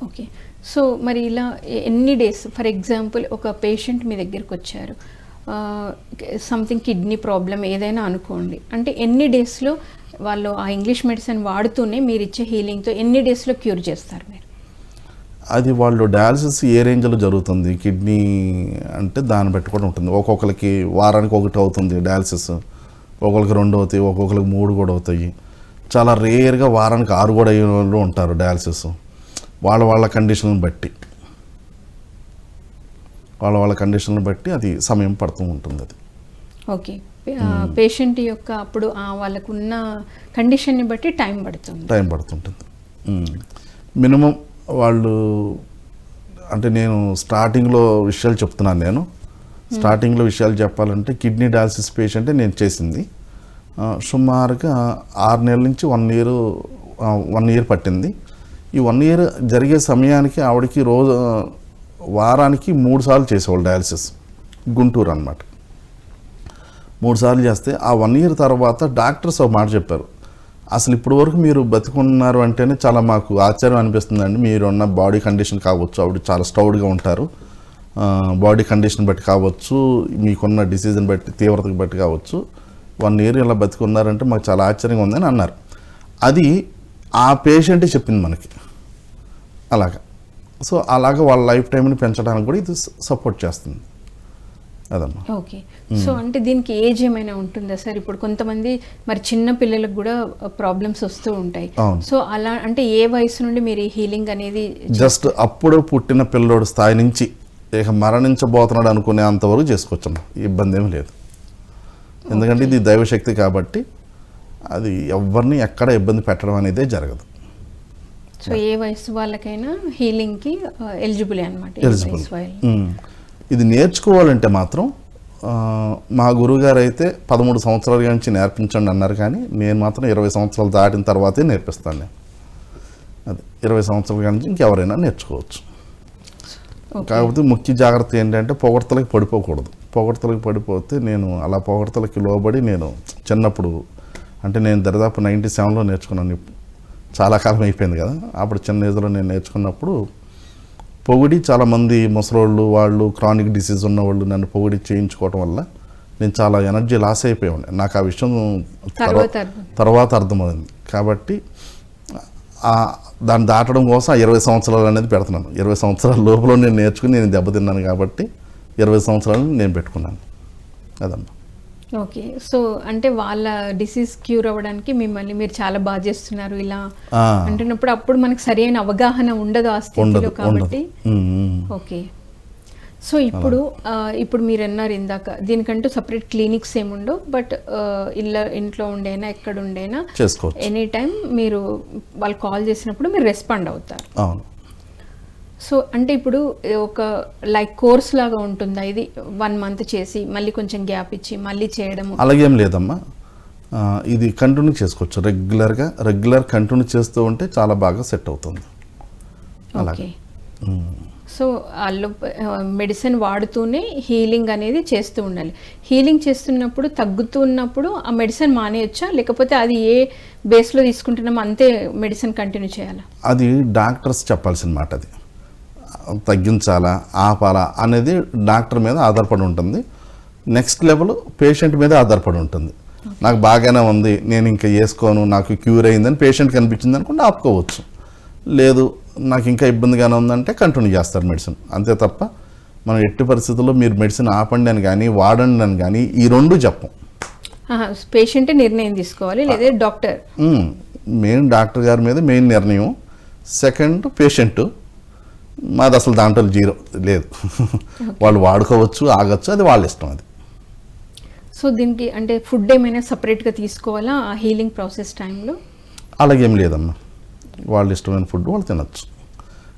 ఓకే. సో మరి ఇలా ఎన్ని డేస్, ఫర్ ఎగ్జాంపుల్ ఒక పేషెంట్ మీ దగ్గరికి వచ్చారు, సంథింగ్ కిడ్నీ ప్రాబ్లం ఏదైనా అనుకోండి, అంటే ఎన్ని డేస్లో వాళ్ళు ఆ ఇంగ్లీష్ మెడిసిన్ వాడుతూనే మీరు ఇచ్చే హీలింగ్తో ఎన్ని డేస్లో క్యూర్ చేస్తారు మీరు? అది వాళ్ళు డయాలసిస్ ఏ రేంజ్లో జరుగుతుంది, కిడ్నీ అంటే దాన్ని బట్టి కూడా ఉంటుంది. ఒక్కొక్కరికి వారానికి 1 అవుతుంది డయాలసిస్, ఒక్కొక్కరికి 2 అవుతాయి, ఒక్కొక్కరికి 3 కూడా అవుతాయి. చాలా రేర్గా వారానికి 6 కూడా అయిన వాళ్ళు ఉంటారు డయాలసిస్. వాళ్ళ కండిషన్లను బట్టి అది సమయం పడుతూ ఉంటుంది. అది ఓకే. పేషెంట్ యొక్క అప్పుడు వాళ్ళకున్న కండిషన్ని బట్టి టైం పడుతుంటుంది. మినిమం వాళ్ళు అంటే నేను స్టార్టింగ్లో విషయాలు చెప్తున్నాను. స్టార్టింగ్లో విషయాలు చెప్పాలంటే కిడ్నీ డయాలసిస్ పేషెంటే నేను చేసింది. సుమారుగా 6 నెలల నుంచి 1 ఇయర్ పట్టింది. ఈ 1 ఇయర్ జరిగే సమయానికి ఆవిడకి వారానికి 3 సార్లు చేసేవాళ్ళు డయాలసిస్, గుంటూరు అన్నమాట. 3 సార్లు చేస్తే ఆ 1 ఇయర్ తర్వాత డాక్టర్స్ ఒక మాట చెప్పారు, అసలు ఇప్పటి వరకు మీరు బతికున్నారు అంటేనే చాలా మాకు ఆశ్చర్యం అనిపిస్తుందండి. మీరున్న బాడీ కండిషన్ కావచ్చు, ఆవిడ చాలా స్టౌడ్గా ఉంటారు, బాడీ కండిషన్ బట్టి కావచ్చు, మీకున్న డిసీజ్ని బట్టి తీవ్రతను బట్టి కావచ్చు, 1 ఇయర్ ఇలా బతికున్నారంటే మాకు చాలా ఆశ్చర్యంగా ఉందని అన్నారు. అది ఆ పేషెంటే చెప్పింది మనకి. అలాగా. సో అలాగా వాళ్ళ లైఫ్ టైంని పెంచడానికి కూడా ఇది సపోర్ట్ చేస్తుంది. అదమ్మా. ఓకే. సో అంటే దీనికి ఏజ్ ఏమైనా ఉంటుందా సార్? ఇప్పుడు కొంతమంది మరి చిన్న పిల్లలకు కూడా ప్రాబ్లమ్స్ వస్తూ ఉంటాయి. సో అలా అంటే ఏ వయసు నుండి మీరు ఈ హీలింగ్ అనేది? జస్ట్ అప్పుడు పుట్టిన పిల్లోడు స్థాయి నుంచి ఇక మరణించబోతున్నాడు అనుకునే అంతవరకు చేసుకోవచ్చమ్మా, ఇబ్బంది ఏమి లేదు. ఎందుకంటే ఇది దైవశక్తి కాబట్టి అది ఎవరిని ఎక్కడ ఇబ్బంది పెట్టడం అనేదే జరగదు. సో ఏ వయసు వాళ్ళకైనా హీలింగ్కి ఎలిజిబుల్ అనమాట. ఇది నేర్చుకోవాలంటే మాత్రం మా గురువుగారు అయితే 13 సంవత్సరాల నుంచి నేర్పించండి అన్నారు, కానీ నేను మాత్రం 20 సంవత్సరాలు దాటిన తర్వాతే నేర్పిస్తాను. నేను అది 20 సంవత్సరాల నుంచి ఇంకెవరైనా నేర్చుకోవచ్చు. కాకపోతే ముఖ్య జాగ్రత్త ఏంటంటే పొగడ్తలకి పడిపోకూడదు. పొగడ్తలకి పడిపోతే నేను అలా పొగడ్తలకి లోబడి నేను చిన్నప్పుడు అంటే నేను దాదాపు 97లో నేర్చుకున్నాను. చాలా కాలం అయిపోయింది కదా. అప్పుడు చిన్న ఏజ్లో నేను నేర్చుకున్నప్పుడు పొగిడి చాలామంది ముసలోళ్ళు వాళ్ళు క్రానిక్ డిసీజ్ ఉన్నవాళ్ళు నన్ను పొగిడి చేయించుకోవటం వల్ల నేను చాలా ఎనర్జీ లాస్ అయిపోయాను. నాకు ఆ విషయం తర్వాత అర్థమైంది. కాబట్టి దాన్ని దాటడం కోసం 20 సంవత్సరాలు అనేది పెడుతున్నాను. 20 సంవత్సరాల లోపల నేను నేర్చుకుని నేను దెబ్బతిన్నాను కాబట్టి 20 సంవత్సరాలు నేను పెట్టుకున్నాను. అదమ్మా. ఓకే. సో అంటే వాళ్ళ డిసీజ్ క్యూర్ అవ్వడానికి మిమ్మల్ని మీరు చాలా బాగా చేస్తున్నారు ఇలా అంటున్నప్పుడు అప్పుడు మనకు సరైన అవగాహన ఉండదు ఆ స్థితిలో కాబట్టి. ఓకే. సో ఇప్పుడు మీరు అన్నారు ఇందాక దీనికంటూ సపరేట్ క్లినిక్స్ ఏముండవు, బట్ ఇంట్లో ఉండైనా ఎక్కడ ఉండైనా ఎనీ టైం మీరు వాళ్ళు కాల్ చేసినప్పుడు మీరు రెస్పాండ్ అవుతారు. సో అంటే ఇప్పుడు ఒక లైక్ కోర్స్ లాగా ఉంటుందా ఇది? 1 మంత్ చేసి మళ్ళీ కొంచెం గ్యాప్ ఇచ్చి మళ్ళీ చేయడం అలాగేం లేదమ్మా. ఇది కంటిన్యూ చేసుకోవచ్చు. రెగ్యులర్ కంటిన్యూ చేస్తూ ఉంటే చాలా బాగా సెట్ అవుతుంది. ఓకే. సో వాళ్ళు మెడిసిన్ వాడుతూనే హీలింగ్ అనేది చేస్తూ ఉండాలి. హీలింగ్ చేస్తున్నప్పుడు తగ్గుతున్నప్పుడు ఆ మెడిసిన్ మానేయచ్చా, లేకపోతే అది ఏ బేస్లో తీసుకుంటున్నామో అంతే మెడిసిన్ కంటిన్యూ చేయాలా? అది డాక్టర్స్ చెప్పాల్సిన మాట. అది తగ్గించాలా ఆపాలా అనేది డాక్టర్ మీద ఆధారపడి ఉంటుంది. నెక్స్ట్ లెవెల్ పేషెంట్ మీద ఆధారపడి ఉంటుంది. నాకు బాగానే ఉంది, నేను ఇంకా వేసుకోను, నాకు క్యూర్ అయిందని పేషెంట్కి అనిపించింది అనుకుంటే ఆపుకోవచ్చు. లేదు నాకు ఇంకా ఇబ్బందిగానే ఉందంటే కంటిన్యూ చేస్తారు మెడిసిన్. అంతే తప్ప మనం ఎట్టి పరిస్థితుల్లో మీరు మెడిసిన్ ఆపండి అని కానీ వాడండి అని కానీ ఈ రెండు చెప్పం. పేషెంట్ నిర్ణయం తీసుకోవాలి లేదా డాక్టర్? మెయిన్ డాక్టర్ గారి మీద మెయిన్ నిర్ణయం. సెకండ్ పేషెంట్, మాది అసలు దాంట్లో జీరో లేదు. వాళ్ళు వాడుకోవచ్చు, ఆగచ్చు, అది వాళ్ళ ఇష్టం. అది సో దీనికి అంటే ఫుడ్ ఏమైనా సపరేట్గా తీసుకోవాలా ఆ హీలింగ్ ప్రాసెస్ టైంలో? అలాగేం లేదమ్మా, వాళ్ళు ఇష్టమైన ఫుడ్ వాళ్ళు తినచ్చు.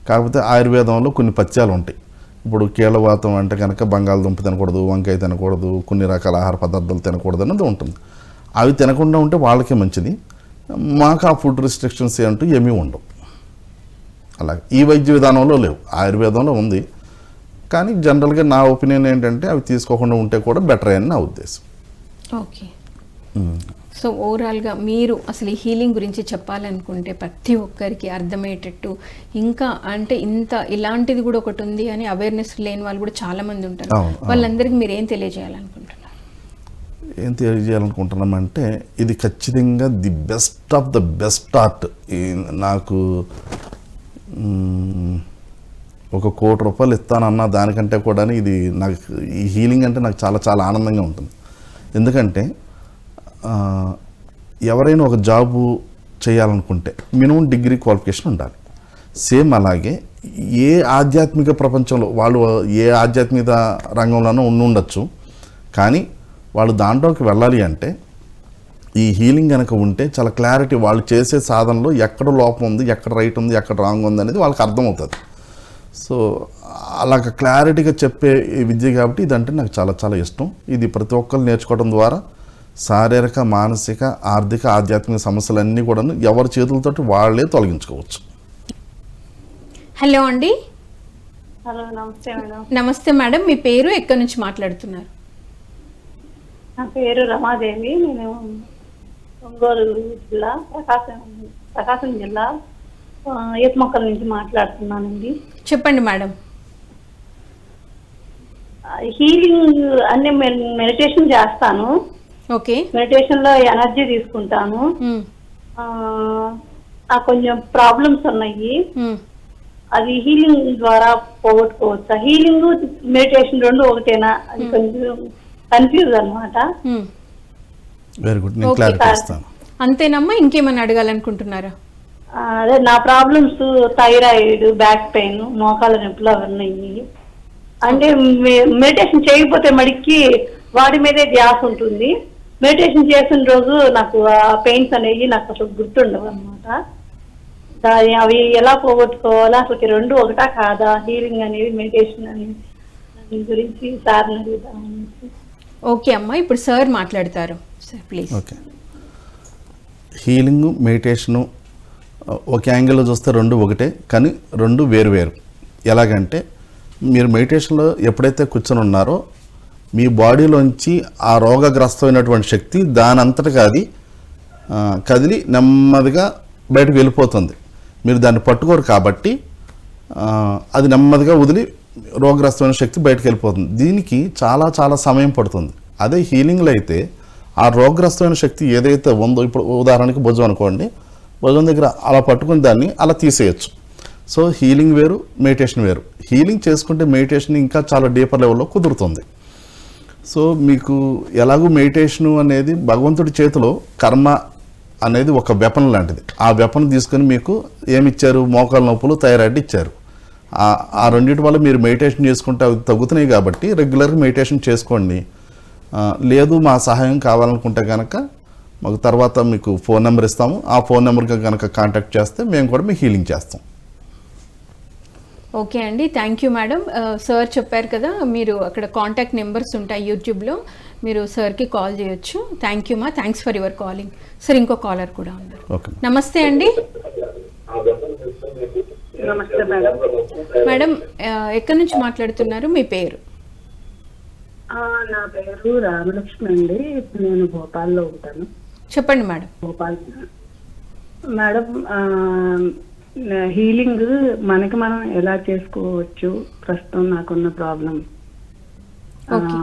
కాకపోతే ఆయుర్వేదంలో కొన్ని పథ్యాలు ఉంటాయి. ఇప్పుడు కీళ్ళవాతం అంటే కనుక బంగాళదుంప తినకూడదు, వంకాయ తినకూడదు, కొన్ని రకాల ఆహార పదార్థాలు తినకూడదు అన్నది ఉంటుంది. అవి తినకుండా ఉంటే వాళ్ళకే మంచిది. మాకు ఆ ఫుడ్ రిస్ట్రిక్షన్స్ అంటూ ఏమీ ఉండవు. అలాగే ఈ వైద్య విధానంలో లేవు, ఆయుర్వేదంలో ఉంది. కానీ జనరల్గా నా ఒపీనియన్ ఏంటంటే అవి తీసుకోకుండా ఉంటే కూడా బెటర్ అని నా ఉద్దేశం. ఓకే. సో ఓవరాల్గా మీరు అసలు ఈ హీలింగ్ గురించి చెప్పాలనుకుంటే ప్రతి ఒక్కరికి అర్థమయ్యేటట్టు, ఇంకా అంటే ఇలాంటిది కూడా ఒకటి ఉంది అని అవేర్నెస్ లేని వాళ్ళు కూడా చాలామంది ఉంటారు. వాళ్ళందరికీ మీరు ఏం తెలియజేయాలనుకుంటున్నారు? ఏం తెలియజేయాలనుకుంటున్నామంటే ఇది ఖచ్చితంగా the best of the best art. నాకు 1 కోటి రూపాయలు ఇస్తానన్న దానికంటే కూడా ఇది నాకు ఈ హీలింగ్ అంటే నాకు చాలా చాలా ఆనందంగా ఉంటుంది. ఎందుకంటే ఎవరైనా ఒక జాబు చేయాలనుకుంటే మినిమం డిగ్రీ క్వాలిఫికేషన్ ఉండాలి. సేమ్ అలాగే ఏ ఆధ్యాత్మిక ప్రపంచంలో వాళ్ళు ఏ ఆధ్యాత్మిక రంగంలోనూ ఉండొచ్చు. కానీ వాళ్ళు దాంట్లోకి వెళ్ళాలి అంటే ఈ హీలింగ్ కనుక ఉంటే చాలా క్లారిటీ, వాళ్ళు చేసే సాధనలో ఎక్కడ లోపం ఉంది, ఎక్కడ రైట్ ఉంది, ఎక్కడ రాంగ్ ఉంది అనేది వాళ్ళకి అర్థమవుతుంది. సో అలాగ క్లారిటీగా చెప్పే విద్య కాబట్టి ఇదంటే నాకు చాలా చాలా ఇష్టం. ఇది ప్రతి ఒక్కరు నేర్చుకోవడం ద్వారా శారీరక, మానసిక, ఆర్థిక, ఆధ్యాత్మిక సమస్యలన్నీ కూడా ఎవరి చేతులతోటి వాళ్ళే తొలగించుకోవచ్చు. హలో అండి. హలో, నమస్తే మేడం. నమస్తే మేడం, మీ పేరు, ఎక్కడి నుంచి మాట్లాడుతున్నారు? నా పేరు రమాదేవి. నేను ఒంగోలు జిల్లా, ప్రకాశం జిల్లా ఏత్మొక్కల నుంచి మాట్లాడుతున్నానండి. చెప్పండి మేడం. హీలింగ్ అన్ని మెడిటేషన్ చేస్తాను. ఓకే. మెడిటేషన్ లో ఎనర్జీ తీసుకుంటాను. నాకు కొంచెం ప్రాబ్లమ్స్ ఉన్నాయి, అది హీలింగ్ ద్వారా పోగొట్టుకోవచ్చా? హీలింగ్ మెడిటేషన్ రెండు ఒకటేనా? అది కొంచెం కన్ఫ్యూజ్ అన్నమాట. వెరీ గుడ్, నేను క్లారిటీ ఇస్తాను. అంతేనమ్మా, ఇంకేమైనా అడగాలనుకుంటున్నారా? అదే నా ప్రాబ్లమ్స్ థైరాయిడ్, బ్యాక్ పెయిన్, మోకాళ్ళ నొప్పులు అవన్నీ. అంటే మెడిటేషన్ చేయకపోతే మడికి వాడి మీదే ధ్యాస ఉంటుంది. మెడిటేషన్ చేసిన రోజు నాకు ఆ పెయిన్స్ అనేవి నాకు అసలు గుర్తుండవు అనమాట. అవి ఎలా పోగొట్టుకోవాలా, అసలు రెండు ఒకటా కాదా? హీలింగ్ అనేది, మెడిటేషన్ అనేది, దాని గురించి సార్ని అడుగుతాను. ఓకే అమ్మా, ఇప్పుడు సార్ మాట్లాడతారు. Sir please. Okay. Healing, meditation ఒక యాంగిల్లో చూస్తే రెండు ఒకటే, కానీ రెండు వేరు వేరు. ఎలాగంటే మీరు మెడిటేషన్లో ఎప్పుడైతే కూర్చొని ఉన్నారో మీ బాడీలోంచి ఆ రోగగ్రస్తమైనటువంటి శక్తి దాని అంతటగా అది కదిలి నెమ్మదిగా బయటకు వెళ్ళిపోతుంది. మీరు దాన్ని పట్టుకోరు కాబట్టి అది నెమ్మదిగా వదిలి రోగగ్రస్తమైన శక్తి బయటకు వెళ్ళిపోతుంది. దీనికి చాలా చాలా సమయం పడుతుంది. అదే హీలింగ్లో అయితే ఆ రోగగ్రస్తమైన శక్తి ఏదైతే ఉందో, ఇప్పుడు ఉదాహరణకి భుజం అనుకోండి, భుజం దగ్గర అలా పట్టుకుని దాన్ని అలా తీసేయచ్చు. సో హీలింగ్ వేరు, మెడిటేషన్ వేరు. హీలింగ్ చేసుకుంటే మెడిటేషన్ ఇంకా చాలా డీపర్ లెవెల్లో కుదురుతుంది. సో మీకు ఎలాగూ మెడిటేషను అనేది భగవంతుడి చేతిలో కర్మ అనేది ఒక వెపన్ లాంటిది. ఆ వెపన్ తీసుకొని మీకు ఏమిచ్చారు? మోకాళ్ళ నొప్పులు, థైరాయిడ్ ఇచ్చారు. ఆ రెండింటి వల్ల మీరు మెడిటేషన్ చేసుకుంటే అవి తగ్గుతున్నాయి కాబట్టి రెగ్యులర్గా మెడిటేషన్ చేసుకోండి. లేదు మా సహాయం కావాలనుకుంటే కనుక మాకు తర్వాత మీకు ఫోన్ నెంబర్ ఇస్తాము. ఆ ఫోన్ నెంబర్కి కనుక కాంటాక్ట్ చేస్తే మేము కూడా మీకు హీలింగ్ చేస్తాం. ఓకే అండి, థ్యాంక్ యూ మేడం. సార్ చెప్పారు కదా, మీరు అక్కడ కాంటాక్ట్ నెంబర్స్ ఉంటాయి యూట్యూబ్లో, మీరు సార్కి కాల్ చేయొచ్చు. థ్యాంక్ యూ మా, thanks for your calling. Sir ఇంకో కాలర్ కూడా ఉన్నారు. ఓకే, నమస్తే అండి. నమస్తే మేడం. మేడం ఎక్కడి నుంచి మాట్లాడుతున్నారు? మీ పేరు? నా పేరు రామలక్ష్మి అండి. నేను భోపాల్లో ఉంటాను. చెప్పండి మేడం. భోపాల్ మేడం, హీలింగ్ మనకి మనం ఎలా చేసుకోవచ్చు? ప్రస్తుతం నాకున్న ప్రాబ్లం,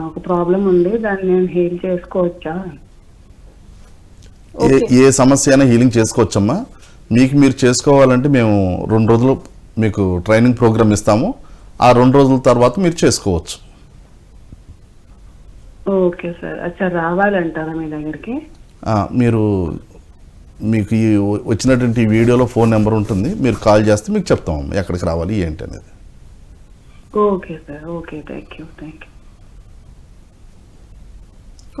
ఒక ప్రాబ్లం ఉంది, దాన్ని నేను హీల్ చేసుకోవచ్చా? ఏ సమస్య అయినా హీలింగ్ చేసుకోవచ్చమ్మా. మీకు మీరు చేసుకోవాలంటే మేము 2 రోజులు మీకు ట్రైనింగ్ ప్రోగ్రామ్ ఇస్తాము. ఆ 2 రోజుల తర్వాత మీరు చేసుకోవచ్చు. Okay sir. అచ్చా, రావాలంటారా మీ దగ్గరికి? మీకు ఈ వచ్చినటువంటి వీడియోలో ఫోన్ నెంబర్ ఉంటుంది, మీరు కాల్ చేస్తే మీకు చెప్తాం ఎక్కడికి రావాలి ఏంటి అనేది. Okay sir. Okay, thank you.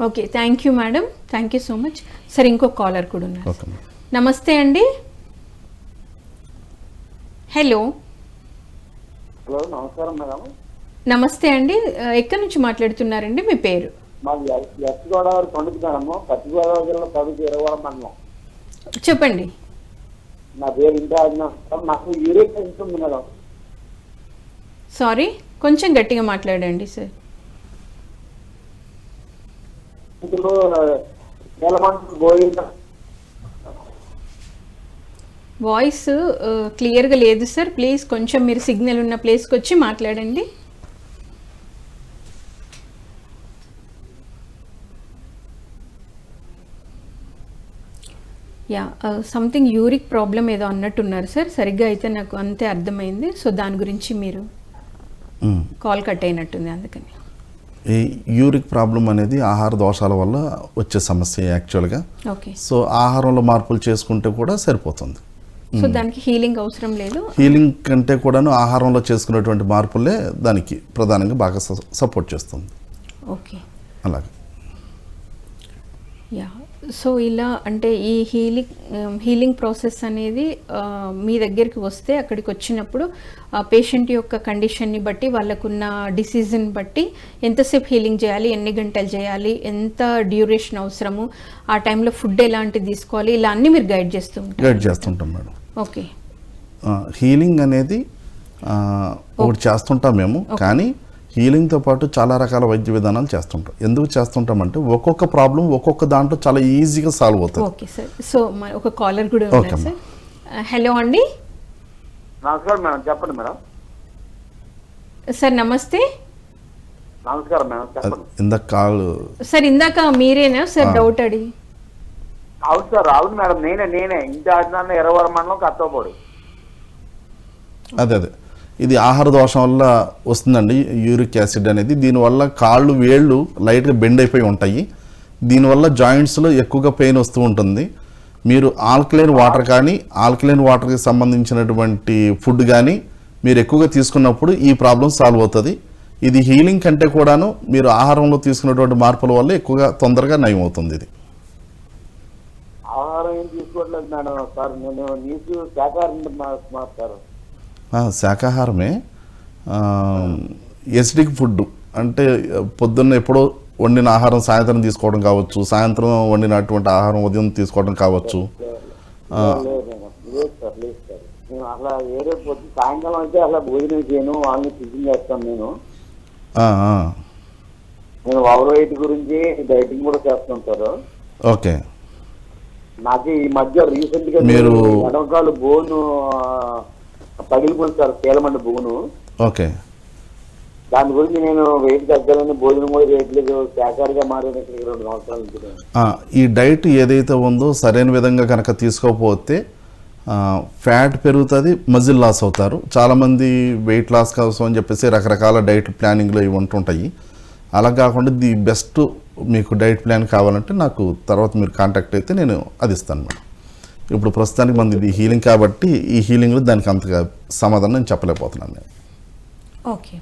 Okay, thank you madam, thank you so much. Sir ఇంకో కాలర్ కూడా ఉన్నారు. ఓకే. నమస్తే అండి. హలో. హలో, నమస్కారం మేడం. నమస్తే అండి, ఎక్కడి నుంచి మాట్లాడుతున్నారండి? మీ పేరు? మాది వెస్ట్ గోదావరి పండుగ మేడము, పశ్చిమ గోదావరి జిల్లా తదుకు 20 మండలం. చెప్పండి. నా పేరు ఇంటి నాకు యూరిక్ యాసిడ్ ఉంది మేడం. సారీ, కొంచెం గట్టిగా మాట్లాడండి సార్. ఇందులో నీలమంటలు గోవింద వాయిస్ క్లియర్గా లేదు సార్. ప్లీజ్ కొంచెం మీరు సిగ్నల్ ఉన్న ప్లేస్కి వచ్చి మాట్లాడండి. సంథింగ్ యూరిక్ ప్రాబ్లం ఏదో అన్నట్టున్నారు సార్. సరిగ్గా అయితే నాకు అంతే అర్థమైంది. సో దాని గురించి మీరు కాల్ కట్ అయినట్టుంది, అందుకని. ఈ యూరిక్ ప్రాబ్లం అనేది ఆహార దోషాల వల్ల వచ్చే సమస్య యాక్చువల్గా. ఓకే. సో ఆహారంలో మార్పులు చేసుకుంటే కూడా సరిపోతుంది. సో దానికి హీలింగ్ అవసరం లేదు. హీలింగ్ కంటే కూడాను ఆహారంలో చేసుకునేటువంటి మార్పులే దానికి ప్రధానంగా బాగా సపోర్ట్ చేస్తుంది. ఓకే, అలాగే. యా. సో ఇలా అంటే ఈ హీలింగ్ ప్రాసెస్ అనేది మీ దగ్గరికి వస్తే అక్కడికి వచ్చినప్పుడు పేషెంట్ యొక్క కండిషన్ని బట్టి, వాళ్ళకున్న డిసీజ్ని బట్టి ఎంతసేపు హీలింగ్ చేయాలి, ఎన్ని గంటలు చేయాలి, ఎంత డ్యూరేషన్ అవసరము, ఆ టైంలో ఫుడ్ ఎలాంటిది తీసుకోవాలి, ఇలా అన్నీ మీరు గైడ్ చేస్తుంటాం మేడం. ఓకే. హీలింగ్ అనేది ఒకటి చేస్తుంటాం మేము, కానీ హీలింగ్తో పాటు చాలా రకాల వైద్య విధానాలు చేస్తుంటాం. ఎందుకు చేస్తుంటామంటే ఒక్కొక్క ప్రాబ్లం ఒక్కొక్క దాంట్లో చాలా ఈజీగా సాల్వ్ అవుతుంది. Okay sir. సో ఒక కాలర్ కూడా ఉన్నారు సార్. హలో అండి. నమస్కారం మేడం, చెప్పండి మేడం. సార్ నమస్తే. నమస్కారం మేడం, చెప్పండి. ఇందాక కాల్ సార్, ఇందాక మీరేనా సార్ డౌట్ అడిగి? అవును సార్, అవును మేడం, నేనే ఇంటి ఆడినాన్న 20 మండలం కత్తోపాడు. అదే ఇది ఆహార దోషం వల్ల వస్తుందండి యూరిక్ యాసిడ్ అనేది. దీనివల్ల కాళ్ళు వేళ్ళు లైట్గా బెండ్ అయిపోయి ఉంటాయి. దీనివల్ల జాయింట్స్లో ఎక్కువగా పెయిన్ వస్తూ ఉంటుంది. మీరు ఆల్కలైన్ వాటర్ కానీ ఆల్కలైన్ వాటర్కి సంబంధించినటువంటి ఫుడ్ కానీ మీరు ఎక్కువగా తీసుకున్నప్పుడు ఈ ప్రాబ్లం సాల్వ్ అవుతుంది. ఇది హీలింగ్ కంటే కూడాను మీరు ఆహారంలో తీసుకున్నటువంటి మార్పుల వల్ల ఎక్కువగా తొందరగా నయం అవుతుంది. ఇది ఆహారం ఏం తీసుకోవట్లేదు మేడం. సార్ నేను నీకు శాఖాహారం శాకాహారమే. ఎసిడిక్ ఫుడ్ అంటే పొద్దున్న ఎప్పుడో వండిన ఆహారం సాయంత్రం తీసుకోవడం కావచ్చు, సాయంత్రం వండినటువంటి ఆహారం ఉదయం తీసుకోవడం కావచ్చు. లేదు సార్. నేను అట్లా వేరే పొద్దు సాయంకాలం అయితే అట్లా భోజనం చేయను, వాళ్ళని టిఫిన్ చేస్తాను. నేను ఓవర్ వెయిట్ గురించి డైటింగ్ కూడా చేస్తుంటారు. ఓకే. నాకు ఈ మధ్య రీసెంట్ గా మీరు ఎడమకాలు బోను పగిలిపోయింది సార్, కీలమండి బోను. ఓకే. దాని గురించి నేను వెయిట్ తగ్గాలని భోజనం కూడా చేయట్లేదు, శాఖాహారిగా మారిన 2 సంవత్సరాల నుంచి. ఈ డైట్ ఏదైతే ఉందో సరైన విధంగా కనుక తీసుకోకపోతే ఫ్యాట్ పెరుగుతుంది, మజిల్ లాస్ అవుతారు. చాలామంది వెయిట్ లాస్ కోసం అని చెప్పేసి రకరకాల డైట్ ప్లానింగ్లో ఇవి ఉంటుంటాయి. అలా కాకుండా ది బెస్ట్ మీకు డైట్ ప్లాన్ కావాలంటే నాకు తర్వాత మీరు కాంటాక్ట్ అయితే నేను అది ఇస్తాను మేడం. ఇప్పుడు ప్రస్తుతానికి మనది ఇది హీలింగ్ కాబట్టి ఈ హీలింగ్లో దానికి అంతగా సమాధానం నేను చెప్పలేకపోతున్నాను నేను. ఓకే.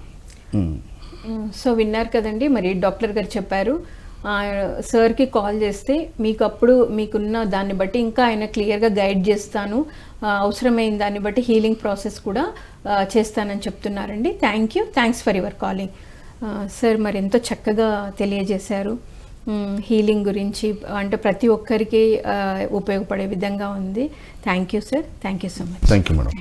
సో విన్నారు కదండి, మరి డాక్టర్ గారు చెప్పారు. సార్కి కాల్ చేస్తే మీకు అప్పుడు మీకున్న దాన్ని బట్టి ఇంకా ఆయన క్లియర్గా గైడ్ చేస్తాను, అవసరమైన దాన్ని బట్టి హీలింగ్ ప్రాసెస్ కూడా చేస్తానని చెప్తున్నారండి. Thanks for your calling sir. మరి ఎంతో చక్కగా తెలియజేశారు హీలింగ్ గురించి, అంటే ప్రతి ఒక్కరికి ఉపయోగపడే విధంగా ఉంది. Thank you sir, thank you so much. Thank you madam.